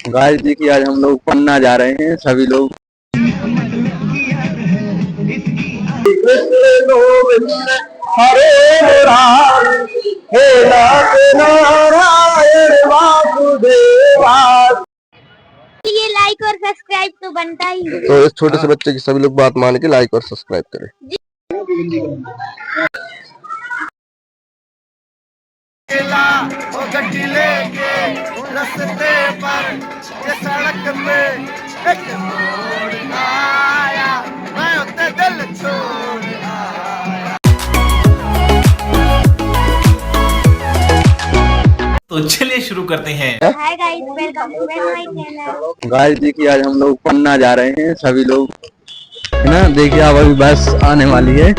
Guys देखिए आज हम लोग पन्ना जा रहे हैं सभी लोग। कृष्ण गोविंद हरे राम हे नाथ नारायण वासुदेवा। ये लाइक और सब्सक्राइब तो बनता ही है। तो इस छोटे से बच्चे की सभी लोग बात मान के लाइक और सब्सक्राइब करें। गड्डी लेके रस्ते पर सड़क पे एक मोड़ आया, मैं उते दिल छोड़ आया। तो चलिए शुरू करते हैं। Hi guys, welcome to my channel. Guys देखिए आज हम लोग पन्ना जा रहे हैं सभी लोग, है ना। देखिए अब अभी बस आने वाली है।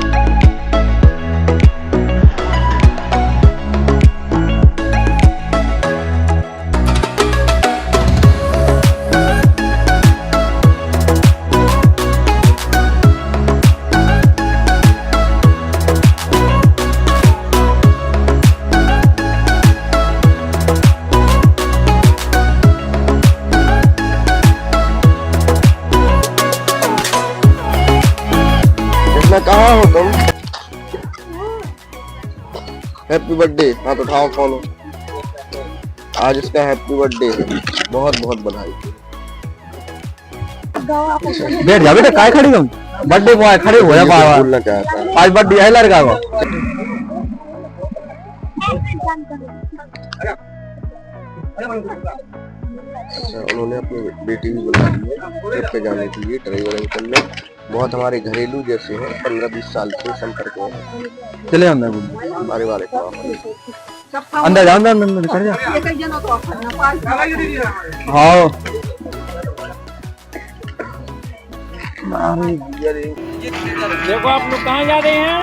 कहाँ हो तुम? Happy birthday. हाँ तो उठाओ फॉलो। आज इसका हैप्पी बर्थडे है, बहुत बहुत बधाई। बैठ जा बेटा, काय खड़ी तुम? बर्थडे बॉय खड़े हो जा बाबा। बोलना चाहता है आज बर्थडे है लड़का को। अच्छा उन्होंने अपनी बेटी भी बुला ली है ट्रिप पे जाने के लिए। ड्राइवर अंकल ने बहुत हमारे घरेलू जैसे हैं, 15-20 साल से संपर्क में। चले अंदर बारे बारे अंदर जाओ, अंदर अंदर कर जा। हाँ देखो आप लोग कहाँ जा रहे हैं?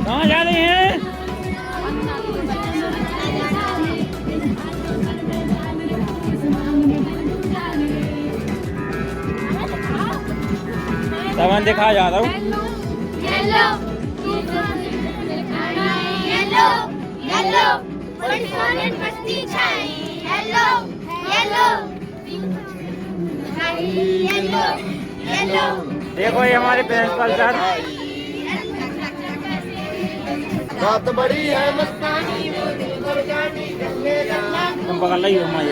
कहाँ जा रहे हैं? सामान दिखा जा रहा हूँ। देखो ये हमारे प्रिंसिपल सर। बात बड़ी है मस्तानी तुम पकड़ ली हमारे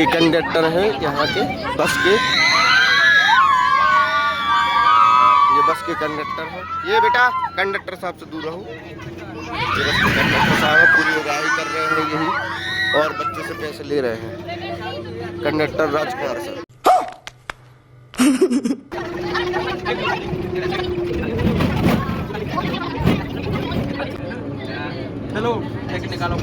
ये कंडक्टर है यहाँ के बस के, ये बस के कंडक्टर है। ये बेटा कंडक्टर साहब से दूर रहो। ये बस के कंडक्टर साहब पूरी उगाही कर रहे हैं यही, और बच्चे से पैसे ले रहे हैं। कंडक्टर राजकुमार सर। हेलो एक निकालो।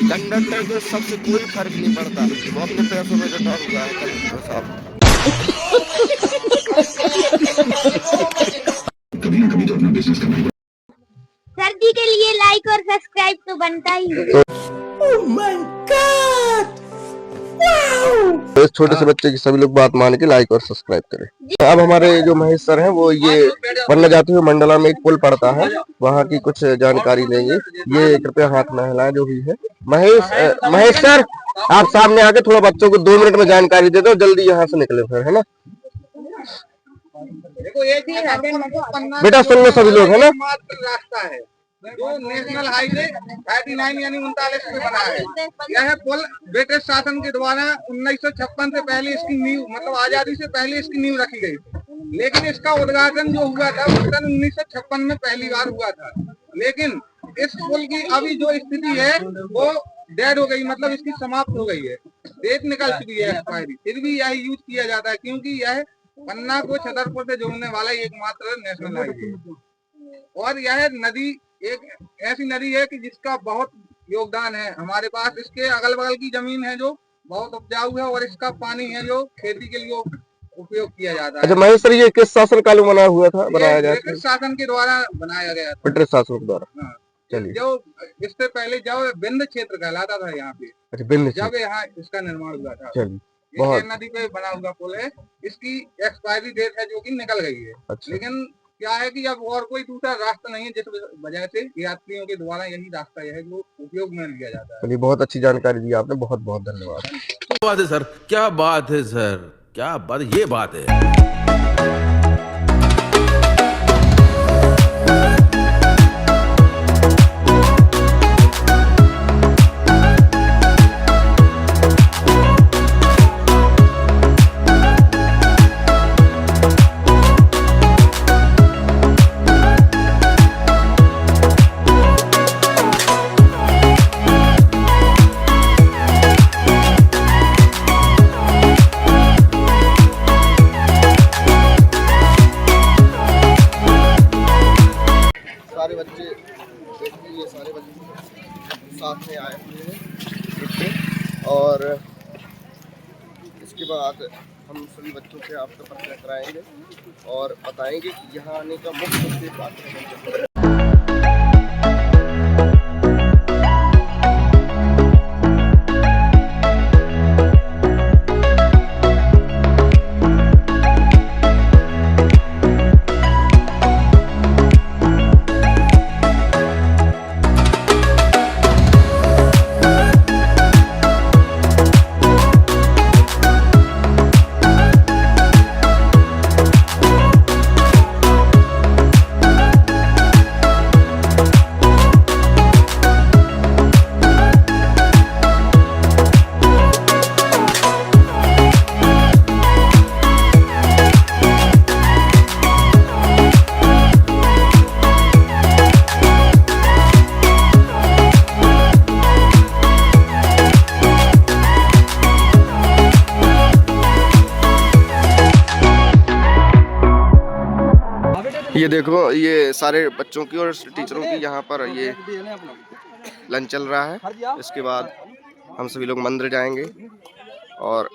कंडक्टर के सबसे कोई फर्क नहीं पड़ता, वो अपने पैसों में कटा हुआ है कंडक्टर साहब। कभी ना कभी तो अपना बिजनेस करना ही पड़ेगा। सर जी के लिए लाइक और सब्सक्राइब तो बनता ही है। तो इस छोटे से बच्चे की सभी लोग बात मान के लाइक और सब्सक्राइब करें। अब हमारे जो महेश सर हैं वो ये वरना जाते हुए मंडला में एक पुल पड़ता है, वहाँ की कुछ जानकारी लेंगे। ये कृपया हाथ में हिलाएं जो भी है। महेश सर आप सामने आके थोड़ा बच्चों को 2 मिनट में जानकारी दे दो, जल्दी यहाँ से निकले फिर, है ना। देखो एक ही बेटा सुन लो सभी लोग, है ना। रास्ता है जो नेशनल हाईवे 39 यानी 39 पे बना है। यह पुल ब्रिटिश शासन के द्वारा 1956 से पहले इसकी नींव, मतलब आजादी से पहले इसकी नींव रखी गई थी। लेकिन इसका उद्घाटन जो हुआ था वो सन 1956 में पहली बार हुआ था। लेकिन इस पुल की अभी जो स्थिति है वो डेड हो गई, मतलब इसकी समाप्त हो गई है, डेट निकल चुकी है एक्सपायरी। फिर भी यह यूज किया जाता है क्योंकि यह पन्ना को छतरपुर से जोड़ने वाला एकमात्र नेशनल हाईवे है। और यह नदी एक ऐसी नदी है कि जिसका बहुत योगदान है हमारे पास। इसके अगल बगल की जमीन है जो बहुत उपजाऊ है, और इसका पानी है जो खेती के लिए उपयोग किया जाता है। अच्छा महेश सर, ये किस शासन काल में बना हुआ था, बनाया गया था? ब्रिटिश शासन के द्वारा बनाया गया था। ब्रिटिश शासन के द्वारा। हाँ। चलिए। जो इससे पहले जब बिंद क्षेत्र कहलाता था यहाँ पे, अच्छा बिंद जब यहाँ इसका निर्माण हुआ था। चलिए ये नदी पे बना हुआ पुल है। इसकी एक्सपायरी डेट है जो कि निकल गई है। अच्छा। लेकिन क्या है कि अब और कोई दूसरा रास्ता नहीं है, जिस वजह से यात्रियों के द्वारा यही रास्ता यह है जो उपयोग में लिया जाता है। चलिए बहुत अच्छी जानकारी दी आपने, बहुत बहुत धन्यवाद। क्या बात है सर, क्या बात है सर, क्या बात, ये बात है। सारे बच्चे ये सारे बच्चे साथ में आए हुए हैं, और इसके बाद हम सभी बच्चों से आपका परिचय कराएंगे और बताएंगे कि यहाँ आने का मुख्य उद्देश्य है। ये देखो ये सारे बच्चों की और टीचरों की यहाँ पर ये लंच चल रहा है। इसके बाद हम सभी लोग मंदिर जाएंगे, और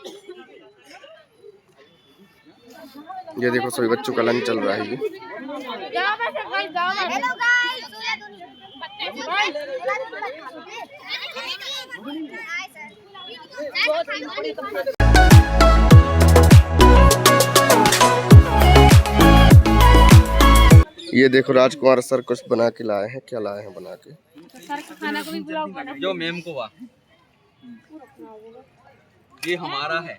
ये देखो सभी बच्चों का लंच चल रहा है। ये ये देखो राजकुमार सर कुछ बना के लाए हैं। क्या लाए हैं बना के? सर का खाना को भी बुलाओ। जो मेम को ये हमारा है।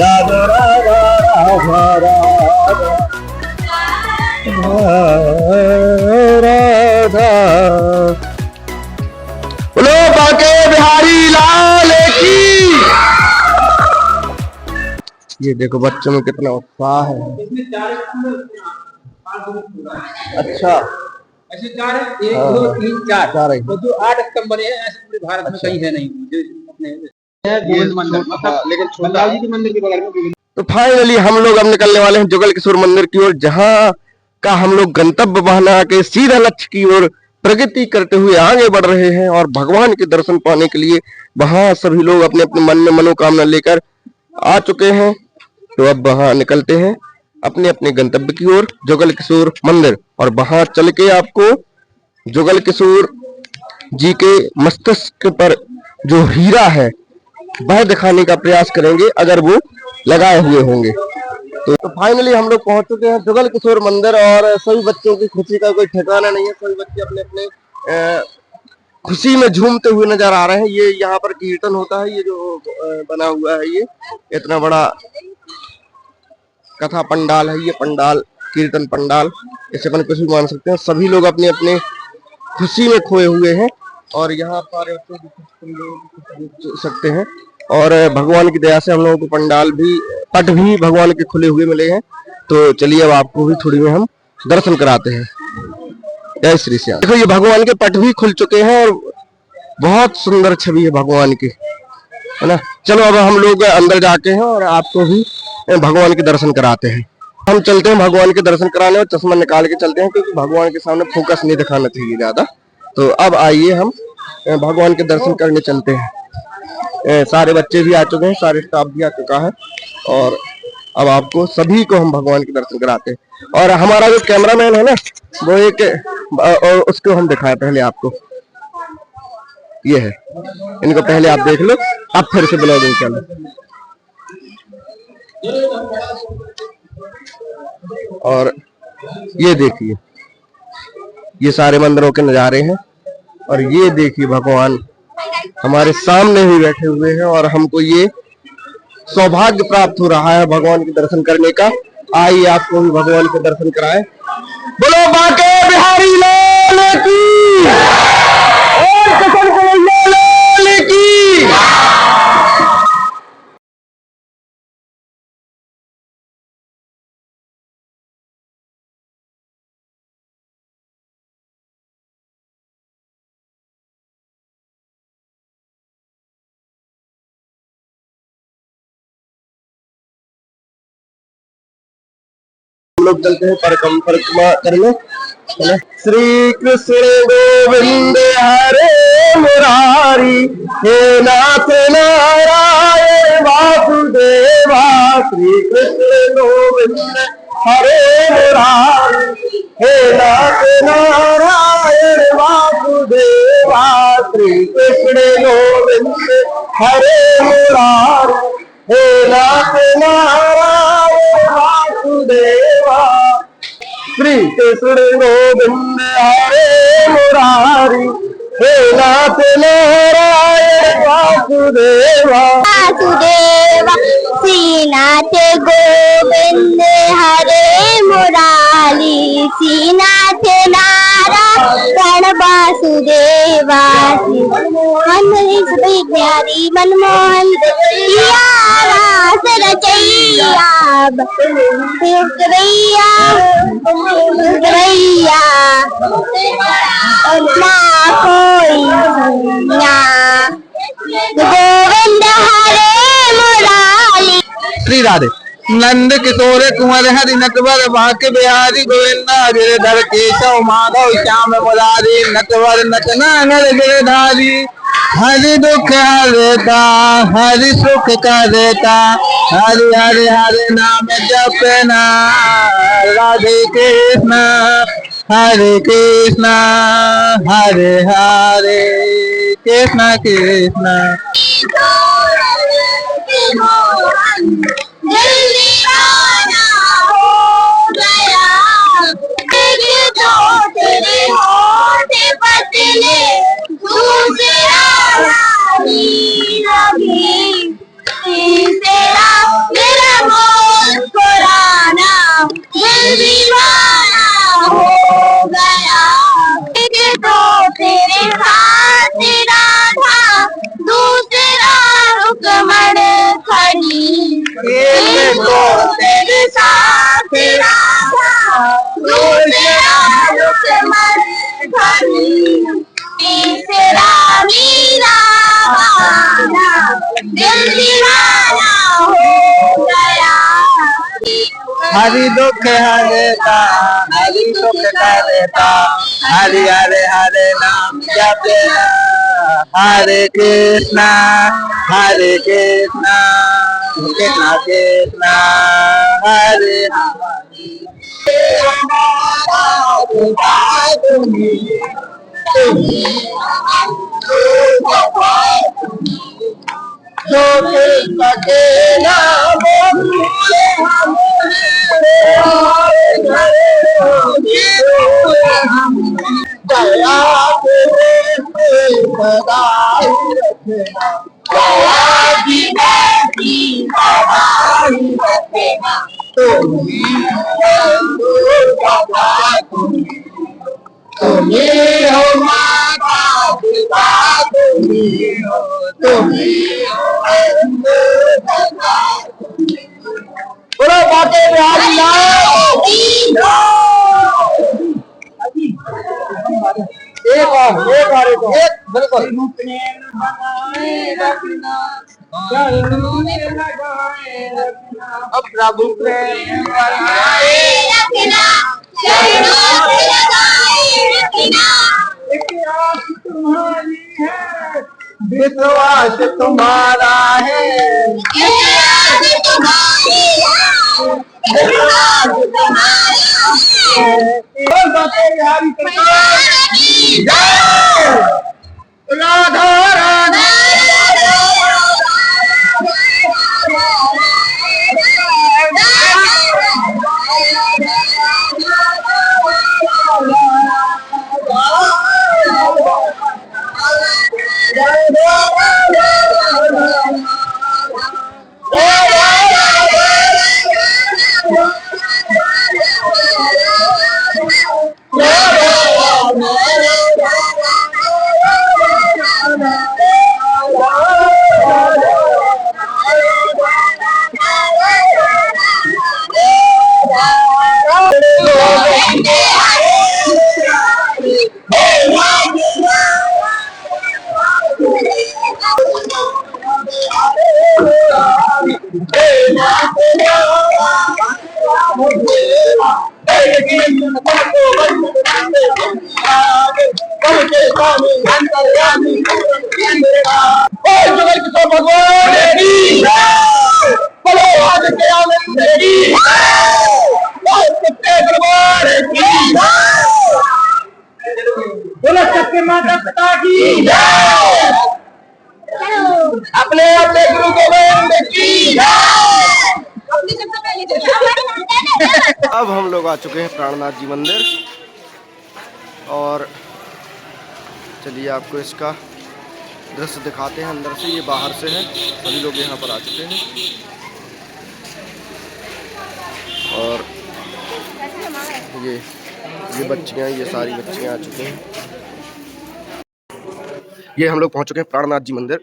राधा राधा राधा राधा। बोलो बांके बिहारी लाल की। ये देखो बच्चों में कितना उत्साह है। अच्छा ऐसे 4 है, 1 2 3 4 चार है। तो जो 8 स्तंभ बने हैं ऐसे पूरे भारत में कहीं है नहीं जो अपने है गोविंद मंदिर मतलब लेकिन बलराम जी के मंदिर के बगल में गोविंद। तो फाइनली हम लोग अब निकलने वाले हैं जुगल किशोर मंदिर की ओर, जहां का हम लोग गंतव्य बना के सीधा लक्ष्य की ओर प्रगति करते हुए आगे बढ़ रहे हैं। और भगवान के दर्शन पाने के लिए वहां सभी लोग अपने अपने मन में मनोकामना लेकर आ चुके हैं। तो अब वहां निकलते हैं अपने अपने गंतव्य की ओर, जुगल किशोर मंदिर। और वहां चल के आपको जुगल किशोर जी के मस्तिष्क पर जो हीरा है वह दिखाने का प्रयास करेंगे, अगर वो लगाए हुए होंगे। तो फाइनली हम लोग पहुंच चुके हैं जुगल किशोर मंदिर। और सभी बच्चों की खुशी का कोई ठिकाना नहीं है। सभी बच्चे अपने अपने खुशी में झूमते हुए नजर आ रहे हैं। ये यहाँ पर कीर्तन होता है। ये जो बना हुआ है, ये इतना बड़ा कथा पंडाल है। ये पंडाल कीर्तन पंडाल, इसे अपन कुछ भी मान सकते हैं। सभी लोग अपने अपने खुशी में खोए हुए हैं। और यहाँ पर सकते हैं। और भगवान की दया से हम लोगों को पंडाल भी पट भी भगवान के खुले हुए मिले हैं। तो चलिए अब आपको भी थोड़ी में हम दर्शन कराते हैं। जय श्री श्याम। देखो ये भगवान के पट भी खुल चुके हैं और बहुत सुंदर छवि है भगवान की, है ना। चलो अब हम लोग अंदर जाके हैं और आपको भी भगवान के दर्शन कराते हैं। हम चलते हैं भगवान के दर्शन कराने और चश्मा निकाल के चलते हैं, क्योंकि भगवान के सामने फोकस नहीं दिखाना चाहिए ज्यादा। तो अब आइए हम भगवान के दर्शन करने चलते हैं। सारे बच्चे भी आ चुके हैं, सारे स्टाफ भी आ चुका है। और अब आपको सभी को हम भगवान के दर्शन कराते हैं। और हमारा जो कैमरामैन है ना, वो एक और उसको हम दिखाए पहले आपको। ये है, इनको पहले आप देख लो, अब फिर से ब्लॉगिंग चलो। और ये देखिए, ये सारे मंदिरों के नजारे हैं। और ये देखिए भगवान हमारे सामने ही बैठे हुए हैं और हमको ये सौभाग्य प्राप्त हो रहा है भगवान के दर्शन करने का। आइए आपको भी भगवान के दर्शन कराएं। बोलो बांके बिहारी लाल की और किशन कुमार लाल की। हम लोग चलते हैं परिक्रमा करने। श्री कृष्ण गोविंद हरे मुरारी, हे नाथ नारायण वासुदेवा। श्री कृष्ण गोविंद हरे मुरारी, हे नाथ नारायण वासुदेवा। श्री कृष्ण गोविंद हरे मुरारी, हे नाथ नारायण वासुदेवा। श्री कृष्ण गोविंद हरे मुरारी, हे नाथ नारायण वासुदेवा। वासुदेवा श्रीनाथ गोविंद हरे मुरारी, श्रीनाथ नारायण वासुदेवा। प्यारी मनमोहन रास रचैया ना कोई गोविंद हरे मुरारी। श्री राधे। नंद किशोर कुंवर हरि नटवर बांके बिहारी, गोविंद गिरधर केशव माधव श्याम मुरारी। नटवर नटनागर गिरधारी, हरि दुख हरता हरि सुख करता। हरि हरि हरि नाम जपना, राधे कृष्ण हरे कृष्ण हरे हरे कृष्ण कृष्ण। तेरा हरि दुख हरेता हरि सुख करता हरि हरे हरे नाम जपेना हरे कृष्णा कृष्णा कृष्णा हरे जो कृष्ण के नाम दया तुम्ही हो माता पिता तुम्ही हो बोलो बाटे बिहारी लाल एक बिल्कुल अब प्रभु प्रेम बनाए रखना चरणों पे लगाए रखना इतिहास तुम्हारी है विश्वास तुम्हारा है इतिहास तुम्हारी है विश्वास तुम्हारा है और बाटे बिहारी सरकार की जय राधा राधा बोलो सत्य माता पिता की जय अपने अपने गुरु गोविंद की जय अब हम लोग आ चुके हैं प्राणनाथ जी मंदिर और चलिए आपको इसका दृश्य दिखाते हैं अंदर से। ये बाहर से है, सभी लोग यहाँ पर आ चुके हैं और ये बच्चियाँ, ये सारी बच्चियाँ आ चुकी हैं। ये हम लोग पहुँच चुके हैं प्राणनाथ जी मंदिर।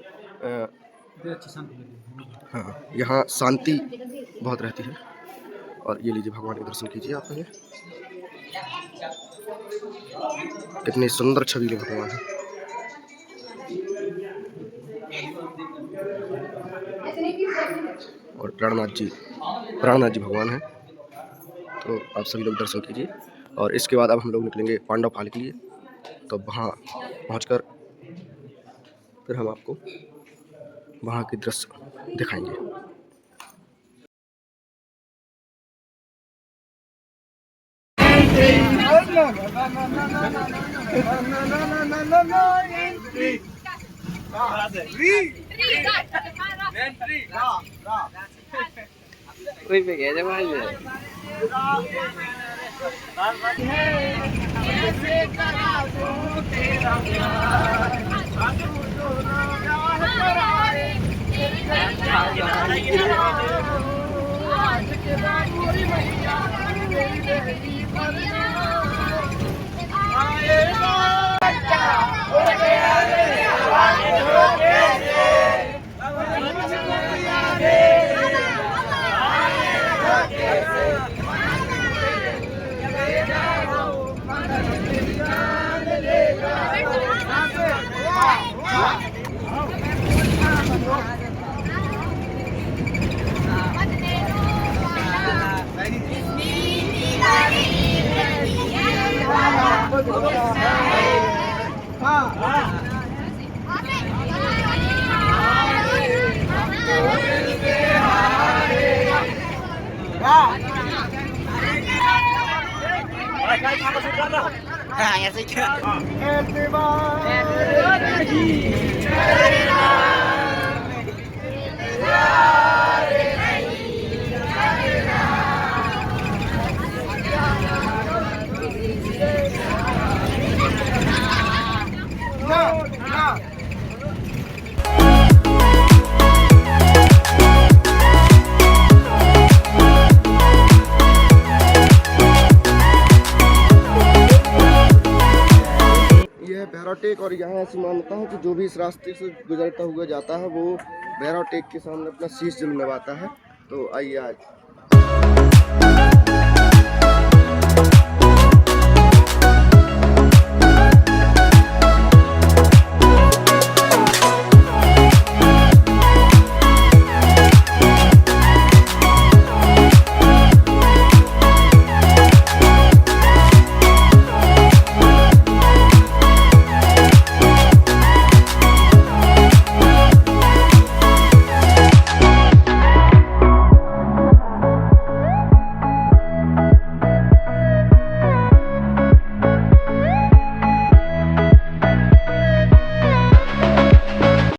हाँ, यहाँ शांति बहुत रहती है और ये लीजिए भगवान के दर्शन कीजिए आप। ये कितनी सुंदर छबीले भगवान है। और प्राणनाथ जी भगवान हैं, तो आप सभी लोग दर्शन कीजिए। और इसके बाद अब हम लोग निकलेंगे पांडव फाल के लिए, तो वहाँ पहुँचकर फिर हम आपको वहाँ के दृश्य दिखाएंगे। यह भैरव टेक और यहाँ ऐसी मान्यता है कि जो भी इस रास्ते से गुजरता हुआ जाता है वो भैरव टेक के सामने अपना शीश जरूर नवाता है। तो आइए आज